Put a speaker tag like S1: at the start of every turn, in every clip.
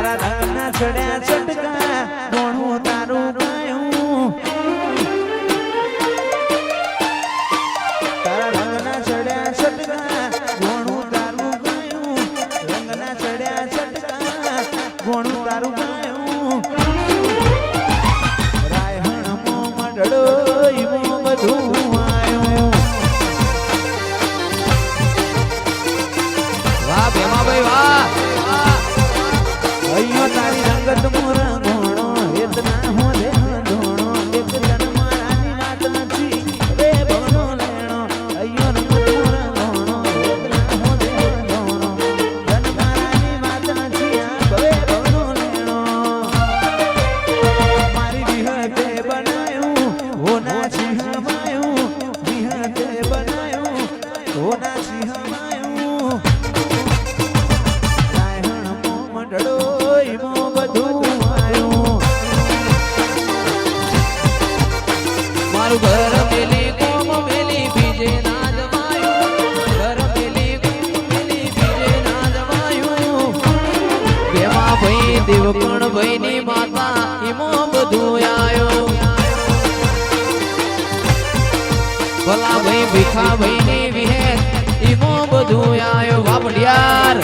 S1: ચડ્યા ચટકા ગોણું તારું ગાયું તારા રંગના ચડ્યા ચટકા ગોણું તારું ગાયું રંગના ચડ્યા ચટકા ગોણું તારું ગાયું રાયહણ મો મડડો ઈમો બધું આયું
S2: વાહ ભેમાભાઈ વાહ
S1: અయ్యో તારી રંગત મોરા ગોણો એતના હો દે ધોણો એક જન મારાની વાત નથી રે ભવનો લેણો અయ్యో રંગત મોરા ગોણો એતના હો દે ધોણો જન મારાની વાત નથી આ ભવે ભવનો લેણો મારી વિહતે બનાયું હોના સિંહ માયું વિહતે બનાયું હોના સિંહ માયું રાયહણ મો મંડળો
S2: ઘર મેલી કોમ મેલી બીજે ના જમાયું ઘર મેલી કોમ મેલી બીજે ના જમાયું બેમાં ભાઈ દેવકણ ભાઈ ની માતા ઈમો બધું આયો ભલા ભાઈ ભીખા ભાઈ ની વિહેર ઈમો બધું આયો વાપડિયાર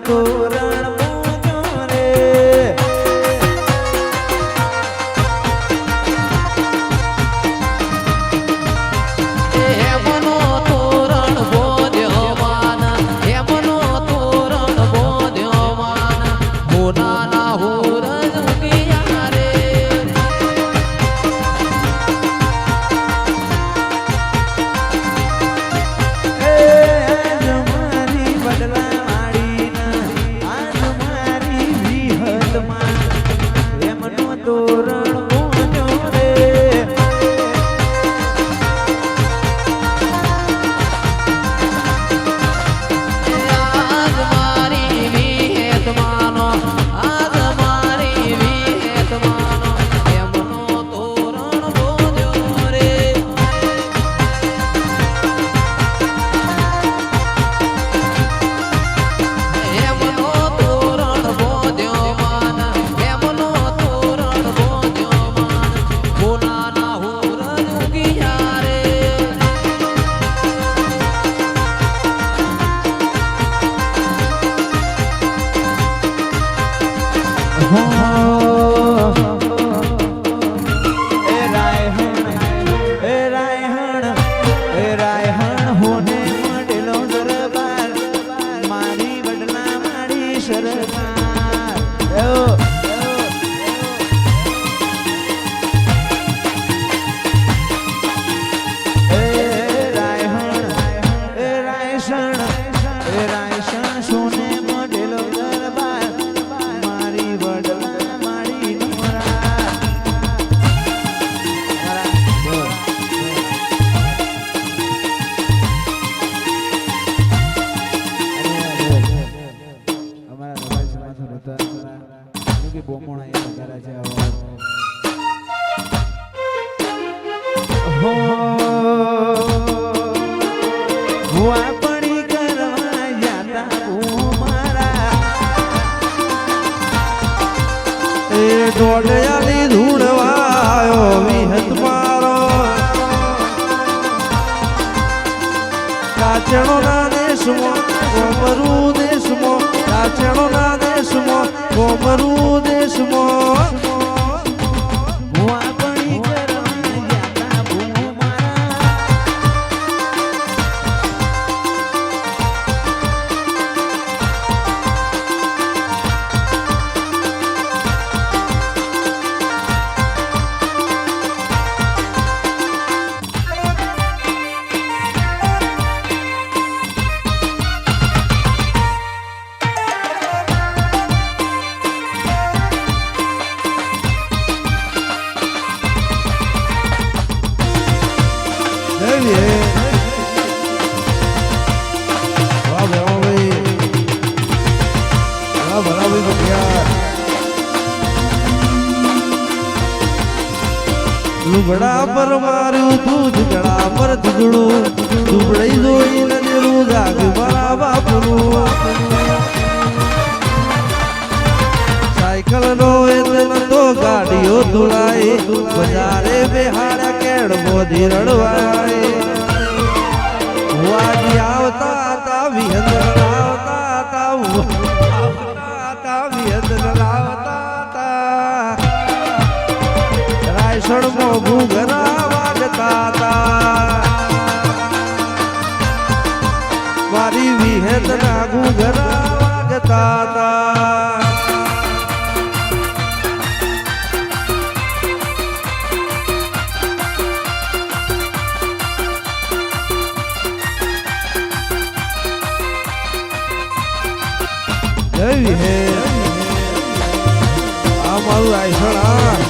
S1: તોરણ પૂજો રે
S2: હેમનો તોરણ બોધ્યો માન હેમનો તોરણ બોધ્યો માન હોનાના હોરજ ઉગિયા રે
S1: મારી બદલા તોરણ પૂજો રે
S2: આજ મારી વિહેત માનો આજ મારી વિહેત માનો એમનો તોરણ બોધ્યો રે એમનો તોરણ બોધ્યો માન એમનો તોરણ બોધ્યો માન હોનાના હોરજ ઉગિયા રે
S1: રાયહણ હોને મળેલો દરબાર મારી બદલા મારી સરકાર રાયસણ સોને મળેલો દરબાર મારી બદલા મારી વાપણી કરવા જાતા મારા
S3: એ દોડયાની ધૂળવાયો વિહત મારો કાચણો ના દેશમાં કોમરું દેશમાં કાચણો ના દેશમાં કોમરું દેશમાં
S1: વાપણી કરવા જાતા મારા
S3: દુબડા પર માર્યું તું ઝઘડા પર ઝઘડું દુબળી જોઈને જેરું જાગ્યું મારા બાપનું સાયકલ નો એતન તો ગાડીઓ ધોલાય બજારે બેહાડ્યા કેડ મોધી રડવાય વાજી આવતા હતા વિહંદર લાવતા હતા વિહંદર લાવતા હતા રાયસણ માં ઘૂઘરા વાગતા હતા મારી વિહંદના ઘૂઘરા વાગતા હતા જય હે આ મારું રાયસણ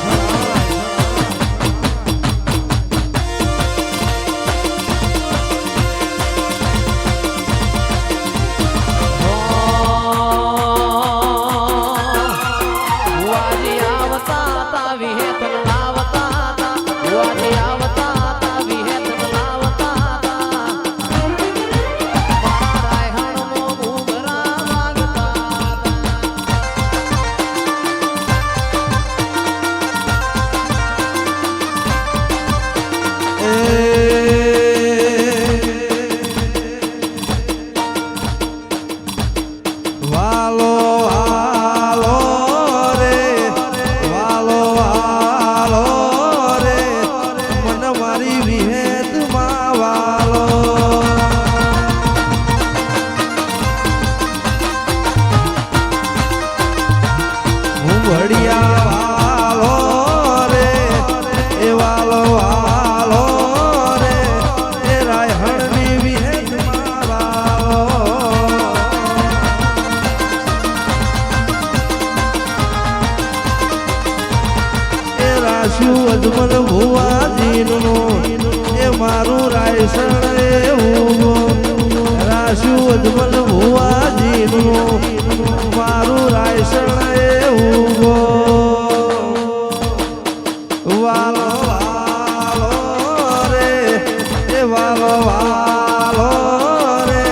S3: અજમલ ભુવાજીનો એ મારું રાયસણ એવું રાશુ અજમલ ભુવાજીનો મારું રાયસણ એવું વાલો વાલો રે એ વાલો વાલો રે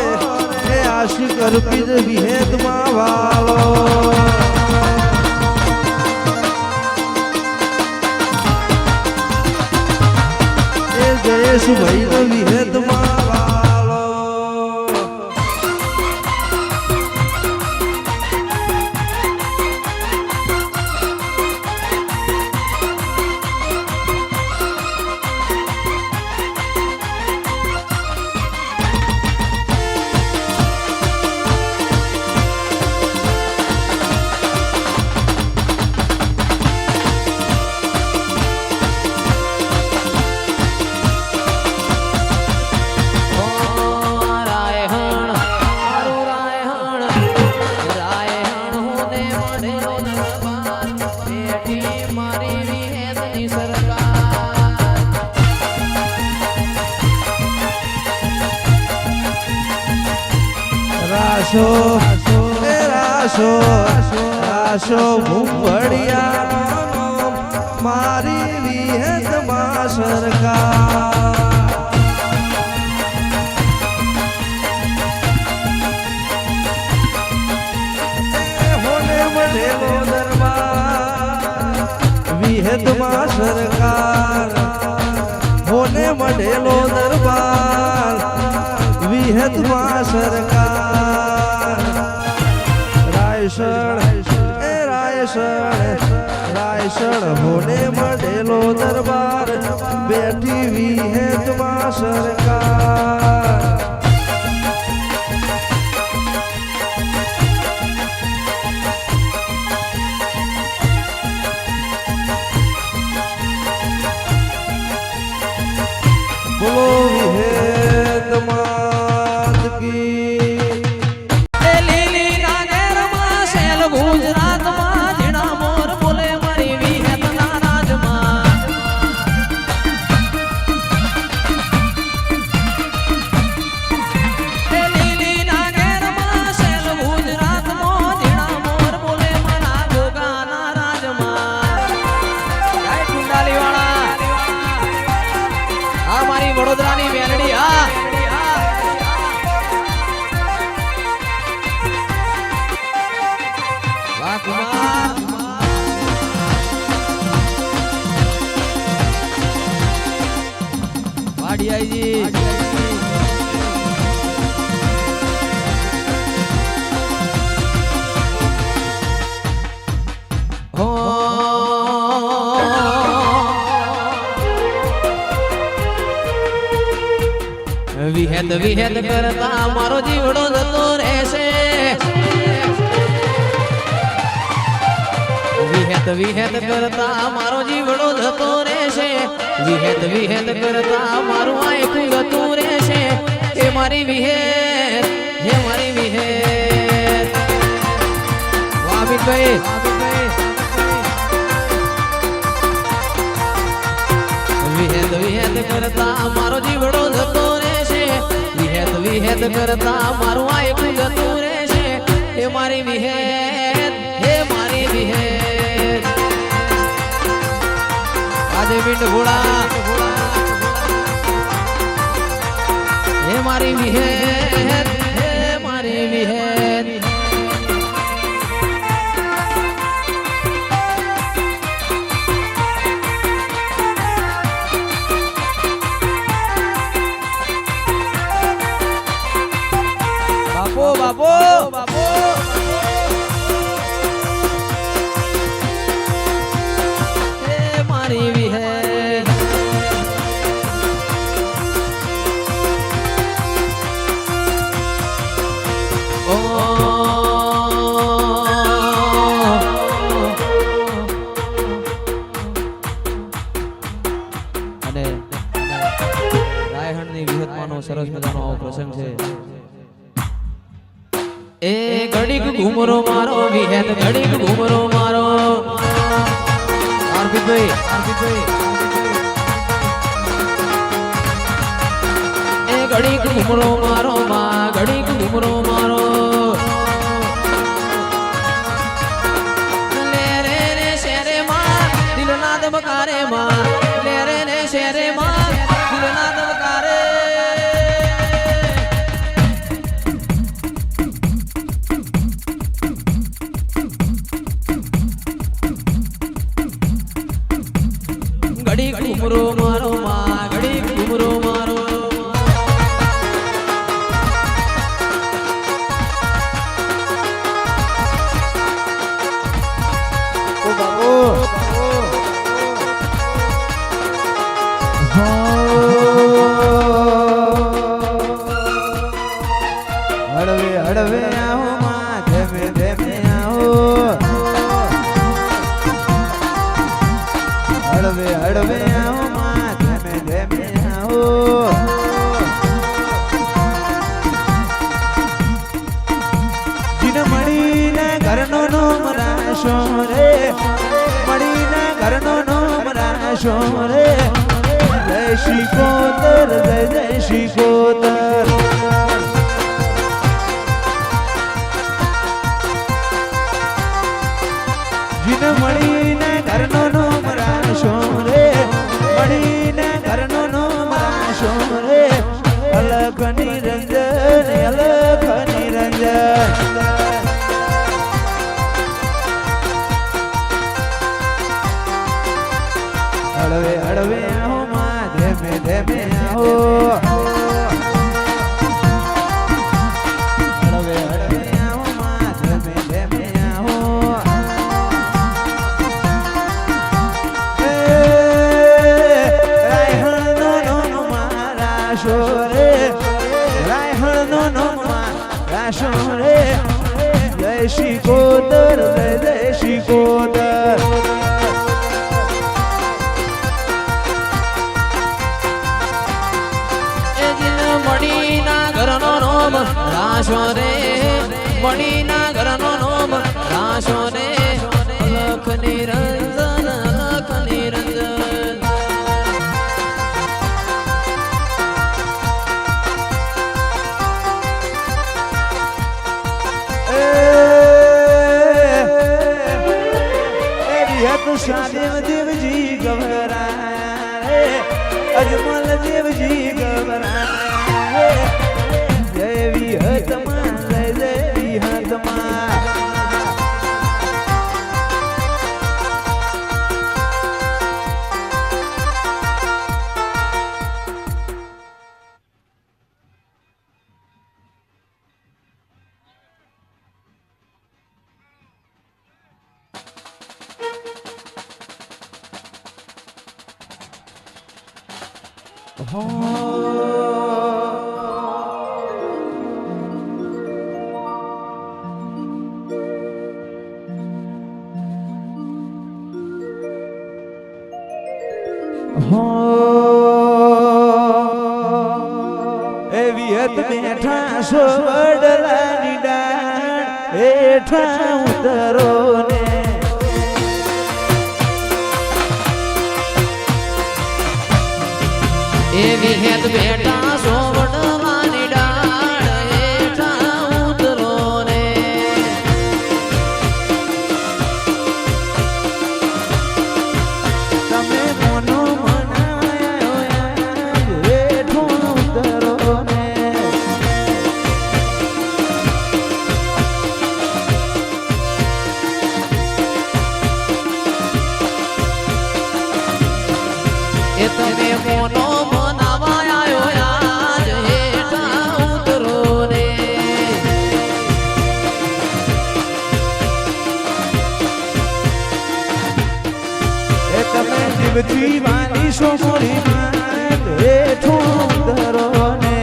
S3: એ આશિક અર્પિત વિહેદમાં વાલો જયેશભાઈ નો વિહેદમાં વાલો રાશો એ રાશો રાશો ભૂપડિયા મારી વિહેદમાં સરકાર હોને મળેલો દરબાર વિહેદમાં સરકાર હોને મળેલો દરબાર વિહેદમાં સરકાર રાયસણ એ રાયસણ હોને મળેલો દરબાર બેઠી વિહેદમાં સરકાર બોલો વિહેદમાં કી
S2: લીલી નાગેરમાં શેલ ગુજરાતમાં જીણા મોર બોલે મારી વિહેદના રાજમાં વડોદરાની મેલડી હા વાહ કુમાર વાડિયાજી વિહેદ કરતા મારો જીવડો જતો રહેશે વિહેદ કરતા મારો જીવડો જતો રહેશે વિહેદ કરતા મારું આયખું જતું રહેશે એ મારી વિહેદ હે મારી વિહેદ વામિતભાઈ વિહેદ કરતા મારો જીવડો જતો રહેશે વિહેદ કરતા મારું આયખું જતું રહેશે હે મારી વિહેદ હે મારી વિહેદ આજે મીંડ ઘોડા હે મારી વિહેદ હે મારી વિહેદ બાપો હે મારી વિહેદ ઓ અને રાયહણની વિહતમાંનો સરસ મજાનો આવો પ્રસંગ છે એ ઘડીક ઘૂમરો મારો વિહેદ ઘડીક ઘૂમરો મારો આરપીભાઈ એ ઘડીક ઘૂમરો મારો માં ઘડીક ઘૂમરો મારો લે રે રે શેરે માં દિલના ધબકારે માં લે રે રે શેરે માં દિલના ધબકારે ઘડીક ઘૂમરો મારો માં ઘડીક ઘૂમરો મારો
S1: ઓ બાબો હળવે હળવે આવો માં ધેમે ધેમે આવો હળવે હળવે આવો માં ધેમે ધેમે આવો જીન મળીને ઘરનો નોમ રાશો રે મળીને ઘરનો નોમ રાશો રે જય શ્રી કોતર જય શ્રી કોતર જીન મળીને ઘરનો નોમ રાશો રે મળીને ઘરનો નોમ રાશો રે અલખ નિરંજન અલખ નિરંજન હળવે હળવે આવો માં ધેમે ધેમે આવો હળવે હળવે આવો માં ધેમે ધેમે આવો રાયહણનો નોમ મારા શોરે રાયહણનો નોમ મારા શોરે જય શ્રી કોતર જય શ્રી કોતર
S2: રાશો રે મણીના ઘરનો નોમ રાશો રે અલખ નિરંજન અલખ નિરંજન
S1: શાદેવ દેવજી ગવરા રે અજમલ દેવજી એવી હત બેઠા છો વડલાની ડાળ હેઠા ઉતરો ને
S2: એવી હેત બેટા સોવડવાની ડાળ હેઠા ઉતરો ને
S1: તમે મોનો મનાયા હેઠો ઉતરો ને
S2: એ તમે મોનો
S1: જીવાની સોમરી હેઠો ઉતરો ને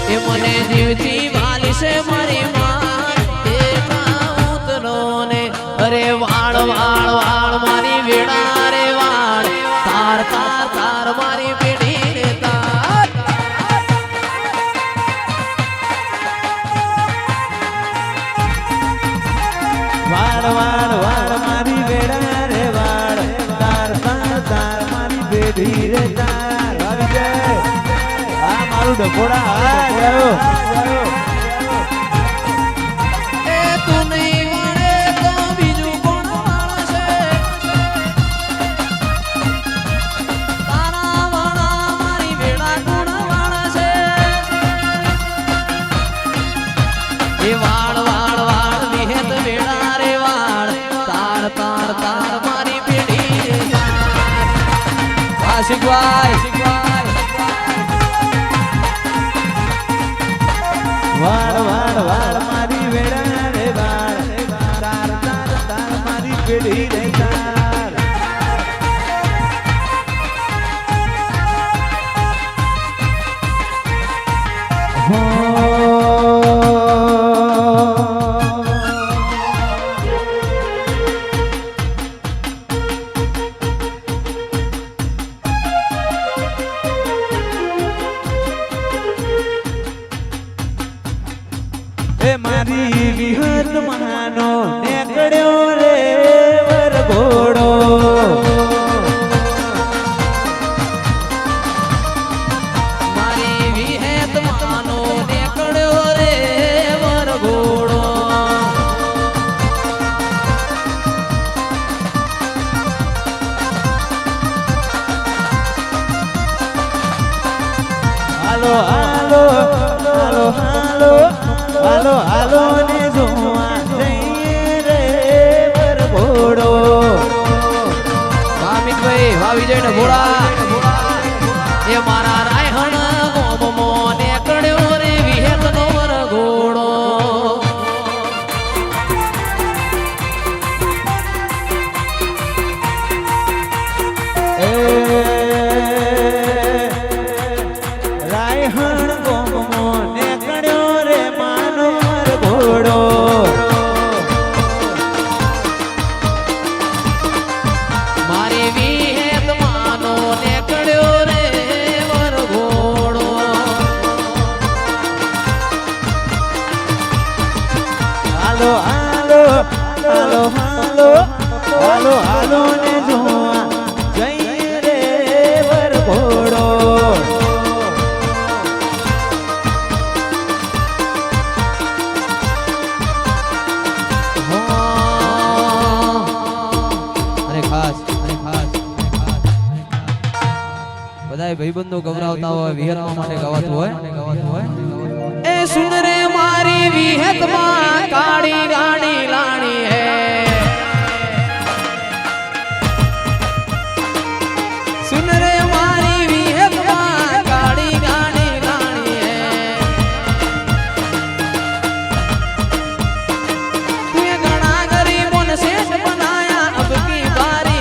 S2: એ મને જીવતી વાલી છે મારી માં હેઠા ઉતરો ને અરે વાળ વાળ વાળ મારી વેડા રે વાળ તાર તાર તાર મારી પેઢી રે તાર
S1: વાળ વાળ વાળ મારી વેડા રે વાળ તાર તાર તાર મારી બેડી રે તાર આવી જાય આ મારું ડકોડા આ ગયો
S2: એ તું નહીં વાળે તો બીજું કોણ વાળશે તારા વાળા મારી વેડા કોણ વાળશે એ વાળ વાળ વાળ વિહેત વેડા રે વાળ તાર તાર તાર મારી પેઢી રે આશિકભાઈ
S1: વાળ વાળ વાળ મારી વેડા રે વાળ તાર તાર તાર મારી બેડી રે તાર એ મારી વિહત માનો નેકડ્યો રે વરઘોડો
S2: મારી વિહેત માનો નીકળ્યો રે વરઘોડો
S1: હાલો હાલો હાલો હાલો હાલો હાલો ને જોવા જઈએ રે વરઘોડો
S2: ભામિકભાઈ વાવી જઈને ઘોડા એ મારા રાયહણ ગોમમો નીકળ્યો રે વિહેત નો વરઘોડો
S1: એ રાયહણ ગોમો નેકડ્યો રે માનો વરઘોડો
S2: મારી વિહેત માનો નીકળ્યો રે વરઘોડો
S1: હાલો હાલો હાલો હાલો હાલો હાલો ને જોવા જઈએ રે વરઘોડો
S2: અને ખાસ બધાય ભાઈબંધો ગવરાવતા હોય વિહેતમાં માટે ગવાતું હોય એ સુન રે મારી વિહેતમાં કાળી ગાડી લાણી હે સુન રે મારી વિહેતમાં કાળી ગાડી લાણી હે તું ઘણા ગરીબોને શેઠ બનાયા અબ કી બારી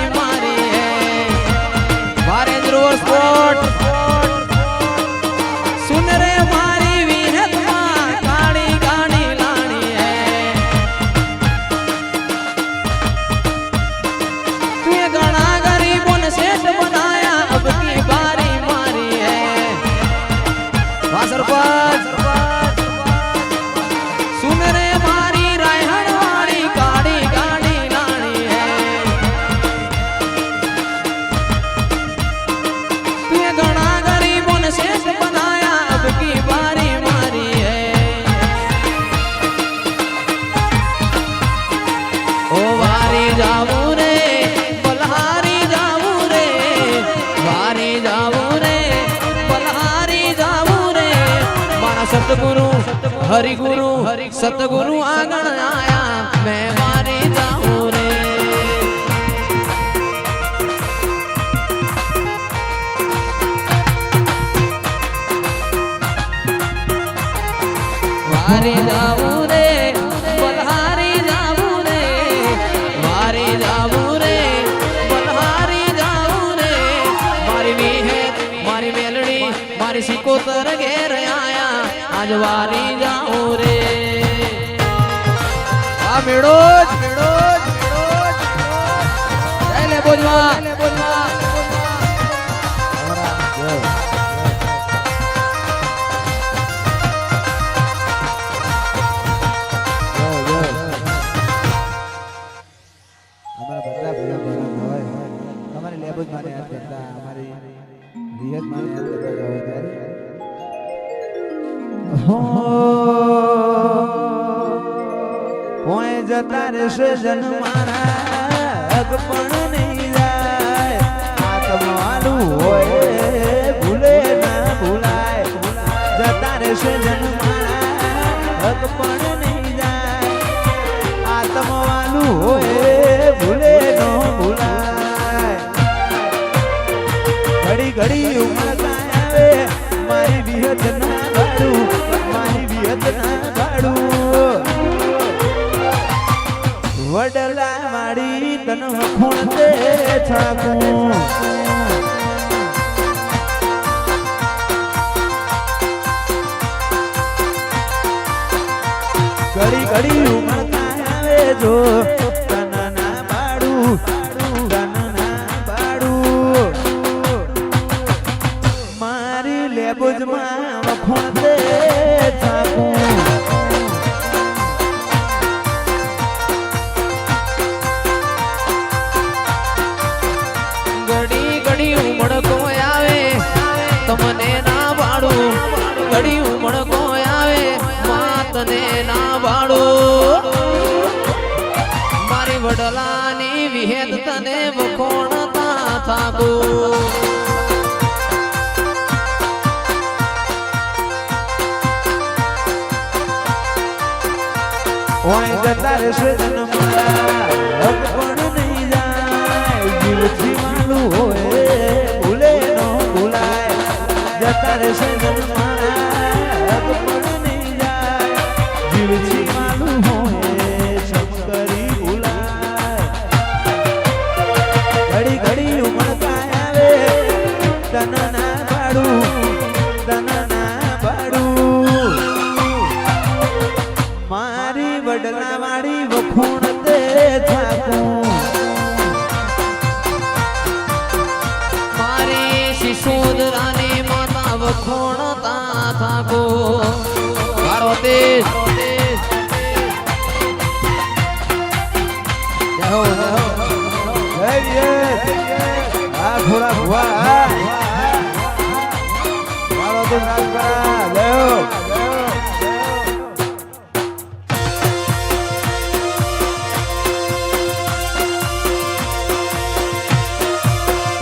S2: હરિગુરુ સતગુરુ આગળ આયા મેં મારી જાઉં રે વારી જાઉં રે બલહારી જાઉં રે વારી જાઉં રે બલહારી જાઉં રે મારી વિહેત મારી મેલડી મારી સિકોતર ઘેર આયા આજ વારી જાઉં રે આ મેળો જય લે બોલવા
S1: હોય જતા રહેશે જન મારા અગ પણ નહીં જાય આત્માનું હોય ભૂલે ના ભૂલાય જતા રહેશે જન મારા અગ પણ નહીં જાય આત્માનું હોય ભૂલે નો ભૂલાય ઘડી ઘડી ઉમળતા આવે મારી વિહત ના ભાડું મારી વિહત ના ભાડું વડલા માડી તન ખૂણ તે છાકું ઘડી ઘડી ઉમળતા આવે જો તન ના ભાડું તન ના ભાડું મારી લેબુજમાં વખોણ તે છાકું
S2: તમને ના પાડું ઘડી ઉમળકો આવે માતને ના પાડું મારી વડલાની વિહેત તને વખોણતા થાકું
S1: ઓય જતા રહેશે જન મારા હક પણ નહીં જાય જીવ જીવાનું હોય ભૂલે નો ભૂલાય જતા રહેશે જન મારા હક પણ નહીં જાય જીવ જીવાનું હોય સમ કરી ભૂલાય ઘડી ઘડી ઉમળતા આવે તન ના પાડું તન ના પાડું મારી વડલા વાળી વખોણ તે થાકું
S2: મારી શિશોદરાની માતા વખોણતા થાકું મારો દેશ જય હો
S1: આ થોડા ભુવા મારો તો નામ કરા લેઓ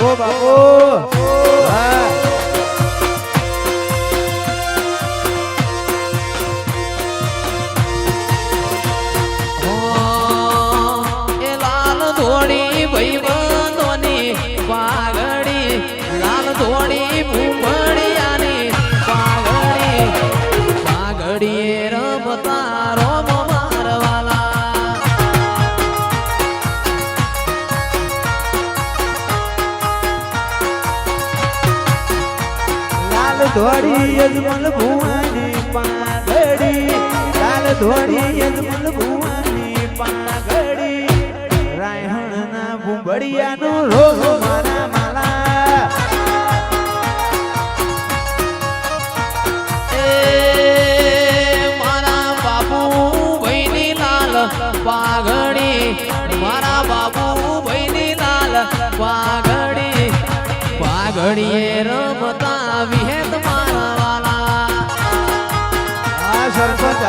S1: ઓ બાપુ
S2: એ લાલ ધોળી ભાઈબંધોની પાઘડી લાલ ધોળી ભૂમડિયાની પાઘડી પાઘડીએ રમતા રોમ મારવાલા
S1: ધોળી યજમલ ભુવાની પાઘડી લાલ ધોળી યજમલ ભુવાની પાઘડી રાયહણ ના ભૂંબડિયાનો રોગ મારા માલા
S2: એ મારા બાપુ ભાઈની લાલ પાઘડી મારા બાપુ ભાઈની લાલ પાઘડી પાઘડીએ રમતા વિહેત મારા વાલા
S1: આ સરપંચ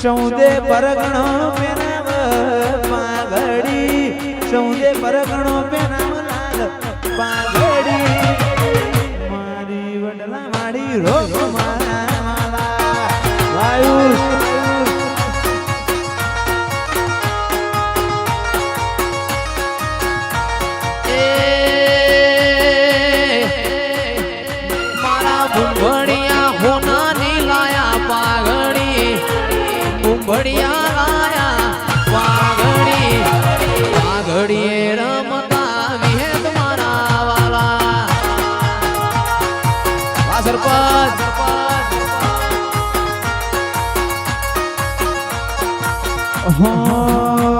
S1: ચૌદે પરગણો મેરા પાઘડી ચૌદે પરગણો પેનામ લાલ પાઘડી મારી વડલા માડી રોગ મારા માલા વાયુ
S2: બઢિયા લાયા વાઘડી વાઘડીએ રમતા વિહેત મારા વાલા આ સરપંચ
S1: હા